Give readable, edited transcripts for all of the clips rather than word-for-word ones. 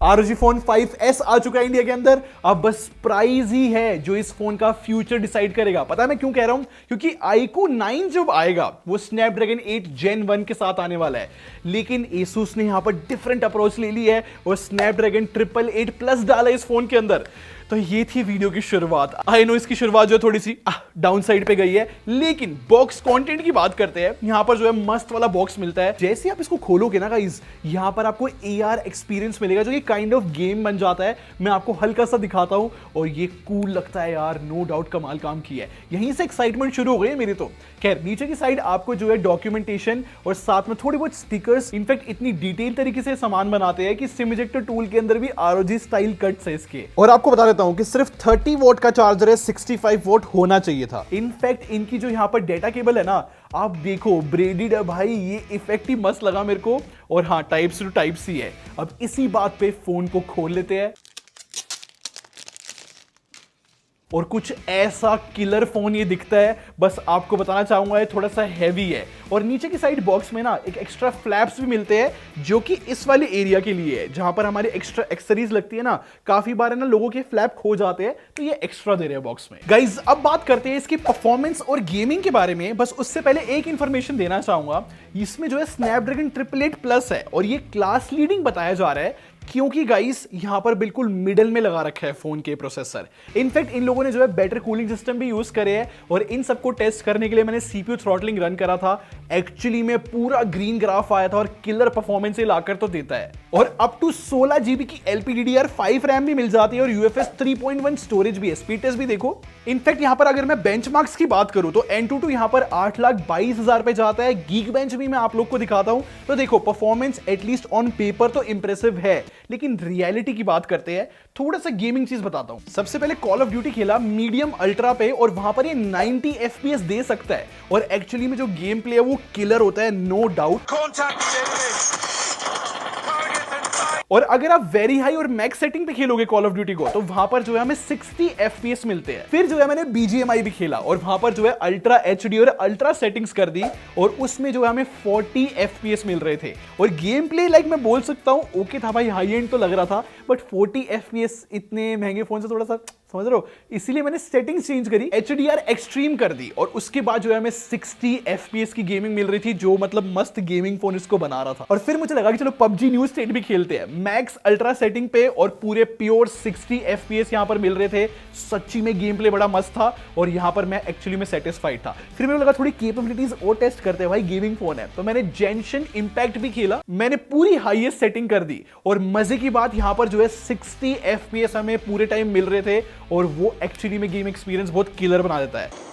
ROG Phone 5s आ चुका है India के अंदर। अब बस प्राइस ही है जो इस फोन का फ्यूचर डिसाइड करेगा। पता है मैं क्यों कह रहा हूं? क्योंकि iQOO 9 जब आएगा वो Snapdragon 8 Gen 1 के साथ आने वाला है, लेकिन Asus ने यहां पर डिफरेंट अप्रोच ले ली है और Snapdragon 888 प्लस डाला इस फोन के अंदर। तो ये थी वीडियो की शुरुआत। आई नो इसकी शुरुआत जो थोड़ी सी डाउन साइड पे गई है, लेकिन बॉक्स कंटेंट की बात करते हैं। यहां पर जो है मस्त वाला बॉक्स मिलता है। जैसे आप इसको खोलोगे ना गाइस, यहां पर आपको AR एक्सपीरियंस मिलेगा जो कि काइंड ऑफ गेम बन जाता है। मैं आपको हल्का सा दिखाता हूं और ये कूल लगता है यार, नो डाउट कमाल काम किया है। यहीं से एक्साइटमेंट शुरू हो गई है मेरी तो। खैर नीचे की साइड आपको जो है डॉक्यूमेंटेशन और साथ में थोड़ी बहुत स्टिकर्स, इनफैक्ट इतनी डिटेल तरीके से सामान बनाते हैं कि सिम इजेक्टर टूल के अंदर भी ROG स्टाइल कट्स है इसके। और आपको बता देता हूं कि सिर्फ 30 वोट का चार्जर है, 65 वोट होना चाहिए था। इनफैक्ट इनकी जो यहां पर डेटा केबल है ना, आप देखो ब्रेडेड है भाई, ये इफेक्ट ही मस्त लगा मेरे को। और हाँ, type C to type C है। अब इसी बात पे फोन को खोल लेते हैं और कुछ ऐसा किलर फोन ये दिखता है। बस आपको बताना चाहूंगा ये थोड़ा सा हैवी है। और नीचे की साइड बॉक्स में ना एक एक्स्ट्रा फ्लैप्स भी मिलते हैं जो कि इस वाले एरिया के लिए है जहां पर हमारे एक्स्ट्रा एक्सेसरीज लगती है ना। काफी बार है ना लोगों के फ्लैप खो जाते हैं, तो ये एक्स्ट्रा दे रहे हैं बॉक्स में। गाइज अब बात करते हैं इसकी परफॉर्मेंस और गेमिंग के बारे में। बस उससे पहले एक इंफॉर्मेशन देना चाहूंगा, इसमें जो है Snapdragon 888 प्लस है और ये क्लास लीडिंग बताया जा रहा है क्योंकि गाइस यहां पर बिल्कुल मिडल में लगा रखा है फोन के प्रोसेसर। इनफैक्ट इन लोगों ने जो है बेटर कूलिंग सिस्टम भी यूज करे हैं और इन सबको टेस्ट करने के लिए मैंने CPU थ्रॉटलिंग रन करा था। एक्चुअली में पूरा ग्रीन ग्राफ आया था और किलर परफॉर्मेंस लाकर तो देता है। और अप टू 16 GB की LPDDR5 रैम भी मिल जाती है और UFS 3.1 स्टोरेज भी है। स्पीड टेस्ट भी देखो। इनफैक्ट यहां पर अगर मैं बेंचमार्क्स की बात करूं तो Antutu यहां पर 8,22,000 पे जाता है। Geekbench भी मैं आप लोग को दिखाता हूं तो देखो परफॉर्मेंस एटलीस्ट ऑन पेपर तो इंप्रेसिव है, लेकिन रियलिटी की बात करते हैं। थोड़ा सा गेमिंग चीज बताता हूं। सबसे पहले कॉल ऑफ ड्यूटी खेला मीडियम अल्ट्रा पे और वहां पर ये 90 FPS दे सकता है और एक्चुअली में जो गेम प्ले है वो किलर होता है, नो डाउट। और अगर आप वेरी हाई और मैक्स सेटिंग पे खेलोगे कॉल ऑफ ड्यूटी को तो वहां पर जो है हमें 60 FPS मिलते हैं। फिर जो है मैंने BGMI भी खेला और वहां पर जो है अल्ट्रा HD और अल्ट्रा सेटिंग्स कर दी और उसमें जो है हमें 40 FPS मिल रहे थे। और गेम प्ले लाइक मैं बोल सकता हूं ओके था भाई, हाई एंड तो लग रहा था, बट 40 FPS इतने महंगे फोन से थोड़ा सा, समझ रहे हो, इसीलिए मैंने सेटिंग्स चेंज करी, HDR एक्सट्रीम कर दी और उसके बाद जो है हमें 60 FPS की गेमिंग मिल रही थी, जो मतलब मस्त गेमिंग फोन इसको बना रहा था। और फिर मुझे लगा कि चलो PUBG न्यू स्टेट भी खेलते हैं। मैक्स अल्ट्रा सेटिंग पे और पूरे प्योर 60 FPS यहां पर मिल रहे थे। सच्ची में गेम प्ले बड़ा मस्त था और यहां पर मैं एक्चुअली में सेटिस्फाइड था। फिर मुझे लगा थोड़ी कैपेबिलिटीज और टेस्ट करते हैं, भाई गेमिंग फोन है, तो मैंने जेंशन इंपैक्ट भी खेला। मैंने पूरी हाईएस्ट सेटिंग कर दी और मजे की बात यहां पर जो है 60 FPS हमें पूरे टाइम मिल रहे थे और वो एक्चुअली में गेम एक्सपीरियंस बहुत किलर बना देता है।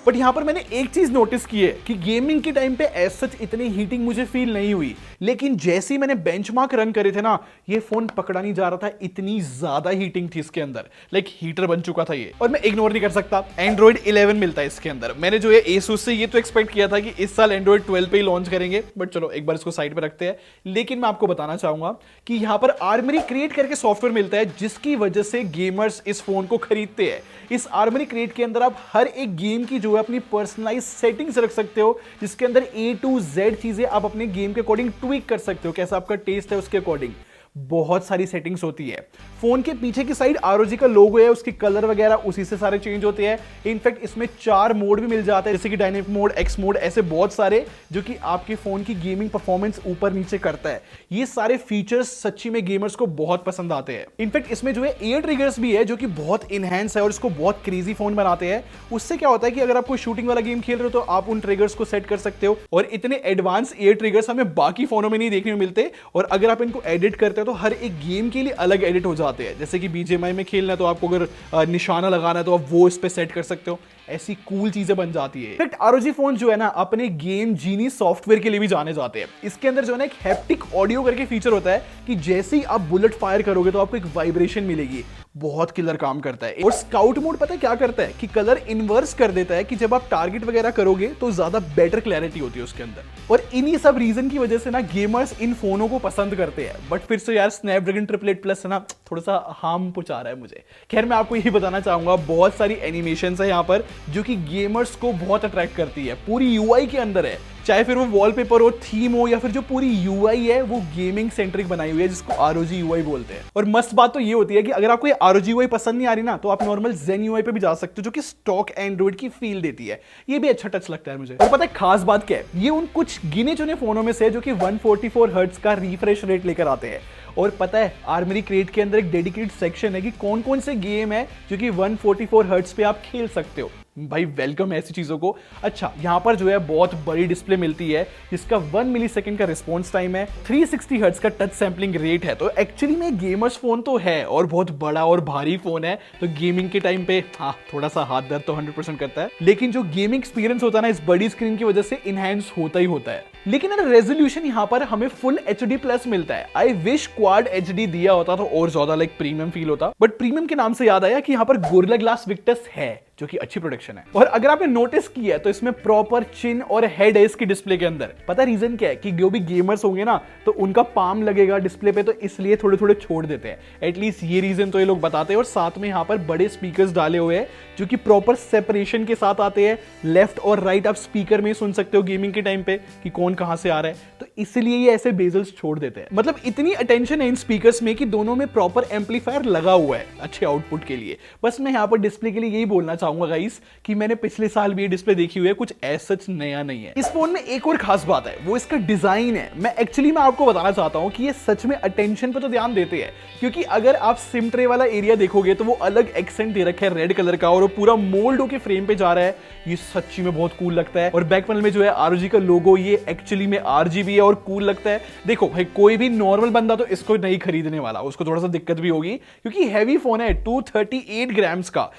बट यहां पर मैंने एक चीज नोटिस की है कि गेमिंग के टाइम पे एज सच इतनी हीटिंग मुझे फील नहीं हुई, लेकिन जैसे ही मैंने बेंचमार्क रन करे थे ना, ये फोन पकड़ा नहीं जा रहा था, इतनी ज्यादा हीटिंग थी इसके अंदर, लाइक हीटर बन चुका था ये। और मैं इग्नोर नहीं कर सकता, Android 11 मिलता है इसके अंदर। मैंने जो है Asus से ये तो एक्सपेक्ट किया था कि इस साल Android 12 पे ही लॉन्च करेंगे, बट चलो एक बार इसको साइड पे रखते हैं। लेकिन मैं आपको बताना चाहूंगा कि यहां पर आर्मरी क्रिएट करके सॉफ्टवेयर मिलता है जिसकी वजह से गेमर्स इस फोन को खरीदते हैं। इस आर्मरी क्रिएट के अंदर आप हर एक गेम की जो है अपनी पर्सनलाइज सेटिंग्स रख सकते हो, जिसके अंदर A to Z चीजें आप अपने गेम के अकॉर्डिंग ट्विक कर सकते हो, कैसा आपका टेस्ट है उसके अकॉर्डिंग। बहुत सारी सेटिंग्स होती है। फोन के पीछे की साइड ROG का लोगो है, उसकी कलर वगैरह उसी से सारे चेंज होते हैं। इनफैक्ट इसमें 4 मोड भी मिल जाते हैं, जैसे कि डायनेमिक मोड, एक्स मोड, ऐसे बहुत सारे जो कि आपके फोन की गेमिंग परफॉर्मेंस ऊपर नीचे करता है। ये सारे फीचर्स सच्ची में गेमर्स को बहुत पसंद आते हैं। इनफैक्ट इसमें जो है एयर ट्रिगर्स भी है जो कि बहुत इनहैंस है और इसको बहुत क्रेजी फोन बनाते हैं। उससे क्या होता है कि अगर आप कोई शूटिंग वाला गेम खेल रहे हो तो आप उन ट्रिगर्स को सेट कर सकते हो और इतने एडवांस एयर ट्रिगर्स हमें बाकी फोनों में नहीं देखने को मिलते। और अगर आप इनको एडिट करते हो तो हर एक गेम के लिए अलग एडिट हो जाते हैं। जैसे कि BGMI में खेलना है तो आपको अगर निशाना लगाना है तो आप वो इस पे सेट कर सकते हो। ऐसी कूल चीजें बन जाती है। इनफैक्ट ROG फोन जो है ना अपने गेम जीनी सॉफ्टवेयर के लिए भी जाने जाते हैं। इसके अंदर जो है ना एक हैप्टिक ऑडियो करके फीचर होता है कि जैसे ही आप बुलेट फायर करोगे तो आपको एक वाइब्रेशन मिलेगी, बहुत किलर काम करता है। और स्काउट मोड पता है क्या करता है कि कलर इन्वर्स कर देता है कि जब आप टारगेट वगैरह करोगे तो ज्यादा बेटर क्लैरिटी होती है उसके अंदर। और इन्हीं सब रीजन की वजह से ना गेमर्स इन फोनों को पसंद करते हैं। बट फिर से यार Snapdragon 888 प्लस है ना थोड़ा सा हार्म पहुंचा रहा है मुझे। खैर मैं आपको यही बताना चाहूंगा, बहुत सारी एनिमेशन है यहाँ पर जो कि गेमर्स को बहुत अट्रैक्ट करती है। पूरी UI के अंदर है, चाहे फिर वो वॉलपेपर हो, थीम हो, या फिर जो पूरी यूआई है वो गेमिंग सेंट्रिक बनाई हुई है, जिसको ROG UI बोलते हैं। और मस्त बात तो ये होती है कि अगर आपको ये ROG UI पसंद नहीं आ रही ना, तो आप नॉर्मल Zen UI पे भी जा सकते हो, जो कि स्टॉक एंड्रॉइड की फील देती है। ये भी अच्छा टच लगता है मुझे। और पता है खास बात क्या है, ये उन कुछ गिने चुने फोनों में से जो कि 144 हर्ट्ज का रिफ्रेश रेट लेकर आते हैं। और पता है आर्मरी क्रेट के अंदर एक डेडिकेटेड सेक्शन है कि कौन कौन से गेम है जो कि 144 हर्ट्ज पे आप खेल सकते हो। भाई वेलकम है ऐसी चीजों को। अच्छा, यहां पर जो है बहुत बड़ी डिस्प्ले मिलती है जिसका 1 मिलीसेकंड का रिस्पॉन्स टाइम है, 360 हर्ट्ज का टच सैंपलिंग रेट है। तो एक्चुअली में गेमर्स फोन तो है और बहुत बड़ा और भारी फोन है, तो गेमिंग के टाइम पे हाँ थोड़ा सा हाथ दर्द तो 100% करता है, लेकिन जो गेमिंग एक्सपीरियंस होता है ना इस बड़ी स्क्रीन की वजह से इनहैंस होता ही होता है। लेकिन अगर रेजोल्यूशन यहां पर हमें फुल HD प्लस मिलता है। आई विश क्वाड HD दिया होता तो और ज्यादा लाइक प्रीमियम फील होता, बट प्रीमियम के नाम से याद आया कि यहां पर गोरिल्ला ग्लास विक्टस है जो कि अच्छी प्रोडक्शन है। और अगर आपने नोटिस किया है तो इसमें प्रॉपर चिन और हेड है इसकी डिस्प्ले के अंदर। पता है रीजन क्या है कि जो भी गेमर्स होंगे ना तो उनका पाम लगेगा डिस्प्ले पे, तो इसलिए थोड़े थोड़े छोड़ देते हैं। एटलीस्ट ये रीजन तो ये लोग बताते हैं। और साथ में यहाँ पर बड़े स्पीकर्स डाले हुए हैं जो कि प्रॉपर सेपरेशन के साथ आते हैं। लेफ्ट और राइट आप स्पीकर में सुन सकते हो गेमिंग के टाइम पे कि कौन कहां से आ रहा है, तो इसलिए ये ऐसे बेजल्स छोड़ देते हैं। मतलब इतनी अटेंशन है इन स्पीकर्स में कि दोनों में प्रॉपर एम्पलीफायर लगा हुआ है अच्छे आउटपुट के लिए। बस मैं यहाँ पर डिस्प्ले के लिए यही बोलना चाहूंगा गाइस कि मैंने पिछले साल भी ये डिस्प्ले देखी हुई है, कुछ ऐसा सच नया नहीं है। इस फोन में एक और खास बात है, वो इसका डिजाइन है। मैं आपको बताना चाहता हूं कि ये सच में अटेंशन पे तो ध्यान देते हैं, क्योंकि अगर आप सिम ट्रे वाला एरिया देखोगे तो वो अलग एक्सेंट दे रखा है रेड कलर का और वो पूरा मोल्ड होके फ्रेम पे जा रहा है। ये सच्ची में बहुत कूल लगता है। और बैक पैनल में जो है ROG का लोगो, ये एक्चुअली में RGB है और कूल लगता है। देखो भाई कोई भी नॉर्मल बंदा तो इसको नहीं खरीदने वाला, उसको थोड़ा सा दिक्कत भी होगी क्योंकि हैवी फोन है, 238 ग्राम्स का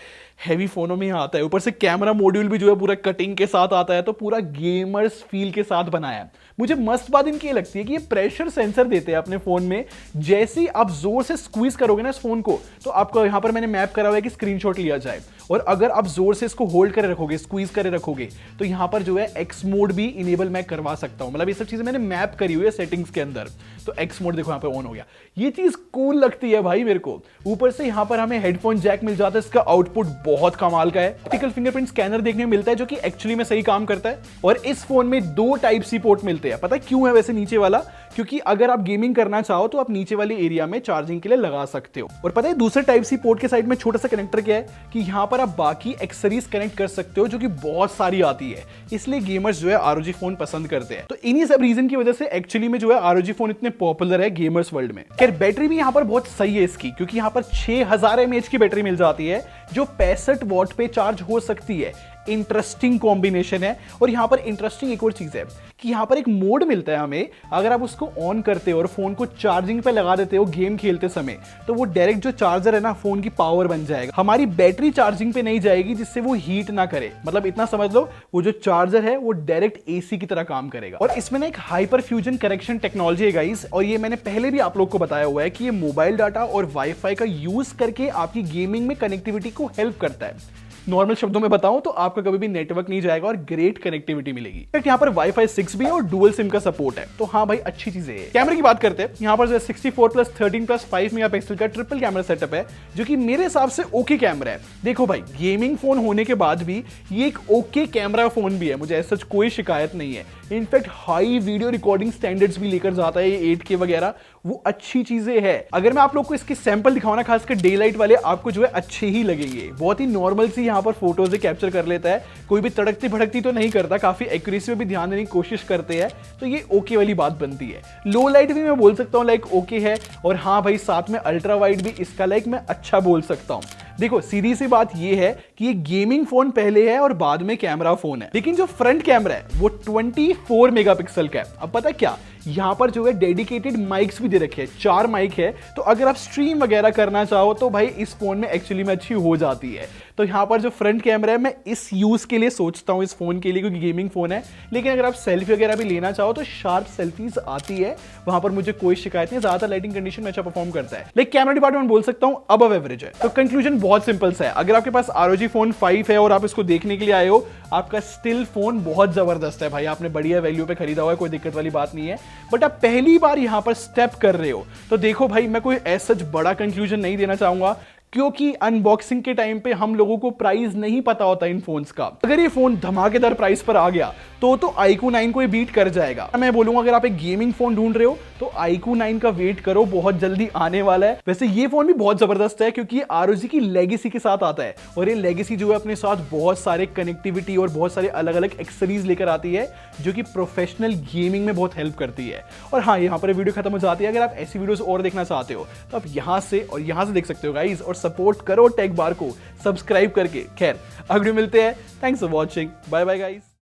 हैवी फोनों में आता है। ऊपर से कैमरा मॉड्यूल भी जो है पूरा कटिंग के साथ आता है, तो पूरा गेमर्स फील के साथ बनाया है। मुझे मस्त बात इनकी ये लगती है कि ये प्रेशर सेंसर देते हैं अपने फोन में। जैसे ही आप जोर से स्क्वीज करोगे ना इस फोन को, तो आपको यहां पर मैंने मैप करा हुआ है कि स्क्रीनशॉट लिया जाए, और अगर आप जोर से इसको होल्ड करे रखोगे, स्क्वीज करे रखोगे, तो यहां पर जो है एक्स मोड भी इनेबल मैं करवा सकता हूं। मतलब ये सब चीजें मैंने मैप करी हुई है सेटिंग्स के अंदर। तो एक्स मोड देखो यहां पे ऑन हो गया। ये चीज कूल लगती है भाई मेरे को। ऊपर से यहां पर हमें हेडफोन जैक मिल जाता है, इसका आउटपुट बहुत कमाल का है। ऑप्टिकल फिंगरप्रिंट स्कैनर देखने में मिलता है जो कि एक्चुअली में सही काम करता है। और इस फोन में 2 टाइप सी पोर्ट मिलते हैं। पता है क्यों है वैसे नीचे वाला? क्योंकि अगर आप गेमिंग करना चाहो तो आप नीचे वाले एरिया में चार्जिंग के लिए लगा सकते हो। और पता है दूसरे टाइप सी पोर्ट के साइड में छोटा सा कनेक्टर क्या है कि यहां पर आप बाकी एक्सेसरीज कनेक्ट कर सकते हो, जो कि बहुत सारी आती है। इसलिए गेमर्स जो है ROG फोन पसंद करते हैं। तो इन्हीं सब रीजन की वजह से एक्चुअली में जो है ROG फोन इतने पॉपुलर है गेमर्स वर्ल्ड में। खैर बैटरी भी यहां पर बहुत सही है इसकी, क्योंकि यहां पर 6000 mAh की बैटरी मिल जाती है जो 65 वॉट पे चार्ज हो सकती है। इंटरेस्टिंग कॉम्बिनेशन है। और यहां पर इंटरेस्टिंग एक और चीज है कि यहां पर एक मोड मिलता है हमें, अगर आप उसको ऑन करते हो और फोन को चार्जिंग पे लगा देते हो गेम खेलते समय, तो वो डायरेक्ट जो चार्जर है ना फोन की पावर बन जाएगा। हमारी बैटरी चार्जिंग पे नहीं जाएगी, जिससे वो हीट ना करे। मतलब इतना समझ लो, वो जो चार्जर है वो डायरेक्ट AC की तरह काम करेगा। और इसमें ना एक हाइपर फ्यूजन करेक्शन टेक्नोलॉजी है गाइस, और ये मैंने पहले भी आप लोग को बताया हुआ है कि ये मोबाइल डाटा और वाईफाई का यूज करके आपकी गेमिंग में कनेक्टिविटी को हेल्प करता है। नॉर्मल शब्दों में बताऊं तो आपका कभी भी नेटवर्क नहीं जाएगा और ग्रेट कनेक्टिविटी मिलेगी। यहाँ पर वाईफाई 6 भी है और डुअल सिम का सपोर्ट है, तो हाँ भाई अच्छी चीजें है। कैमरे की बात करते हैं, यहाँ पर जो 64+13+5 मेगापिक्सल का ट्रिपल कैमरा सेटअप है, जो कि मेरे हिसाब से ओके कैमरा है। देखो भाई गेमिंग फोन होने के बाद भी ये एक ओके कैमरा फोन भी है, मुझे ऐसा कोई शिकायत नहीं है। In fact high video recording standards भी लेकर जाता है ये 8K वगैरह, वो अच्छी चीजें है। अगर मैं आप लोग को इसके सैंपल दिखाऊं ना, खासकर डे लाइट वाले, आपको जो है अच्छे ही लगेंगे। बहुत ही नॉर्मल सी यहाँ पर फोटोज कैप्चर कर लेता है, कोई भी तड़कती भड़कती तो नहीं करता, काफी एक्यूरेसी में भी ध्यान देने की कोशिश करते हैं, तो ये ओके वाली बात बनती है। लो लाइट भी मैं बोल सकता हूँ लाइक ओके है, और हाँ भाई साथ में अल्ट्रा वाइड भी इसका लाइक मैं अच्छा बोल सकता हूँ। देखो सीधी सी बात ये है कि ये गेमिंग फोन पहले है और बाद में कैमरा फोन है, लेकिन जो फ्रंट कैमरा है वो 24 मेगापिक्सल का है। अब पता क्या, यहां पर जो है डेडिकेटेड माइक्स भी दे रखे हैं, 4 माइक है, तो अगर आप स्ट्रीम वगैरह करना चाहो तो भाई इस फोन में एक्चुअली में अच्छी हो जाती है। तो यहां पर जो फ्रंट कैमरा है मैं इस यूज के लिए सोचता हूं इस फोन के लिए, क्योंकि गेमिंग फोन है। लेकिन अगर आप सेल्फी वगैरह भी लेना चाहो तो शार्प सेल्फीज आती है, वहां पर मुझे कोई शिकायत नहीं, ज्यादा लाइटिंग कंडीशन में अच्छा परफॉर्म करता है। लेकिन कैमरा डिपार्टमेंट बोल सकता हूं अबव एवरेज है। तो कंक्लूजन बहुत सिंपल सा है, अगर आपके पास ROG फोन 5 है और आप इसको देखने के लिए आए हो, आपका स्टिल फोन बहुत जबरदस्त है भाई, आपने बढ़िया वैल्यू पे खरीदा हुआ है, कोई दिक्कत वाली बात नहीं है। बट आप पहली बार यहां पर स्टेप कर रहे हो, तो देखो भाई मैं कोई ऐसा बड़ा कंक्लूजन नहीं देना चाहूंगा। क्योंकि अनबॉक्सिंग के टाइम पे हम लोगों को प्राइस नहीं पता होता इन फोन्स का। अगर ये फोन धमाकेदार प्राइस पर आ गया तो iQOO 9 को ये बीट कर जाएगा। मैं बोलूंगा अगर आप एक गेमिंग फोन ढूंढ रहे हो तो iQOO 9 का वेट करो, बहुत जल्दी आने वाला है। वैसे ये फोन भी बहुत जबरदस्त है क्योंकि ये ROG की लेगेसी के साथ आता है और ये लेगेसी जो है अपने साथ बहुत सारे कनेक्टिविटी और बहुत सारे अलग अलग एक्सेसरीज लेकर आती है जो कि प्रोफेशनल गेमिंग में बहुत हेल्प करती है। और हाँ, यहाँ पर वीडियो खत्म हो जाती है। अगर आप ऐसी वीडियोस और देखना चाहते हो तो आप यहाँ से और यहाँ से देख सकते हो गाइस, और सपोर्ट करो टेक बार को सब्सक्राइब करके। खैर अगले मिलते हैं, thanks for watching, bye bye guys.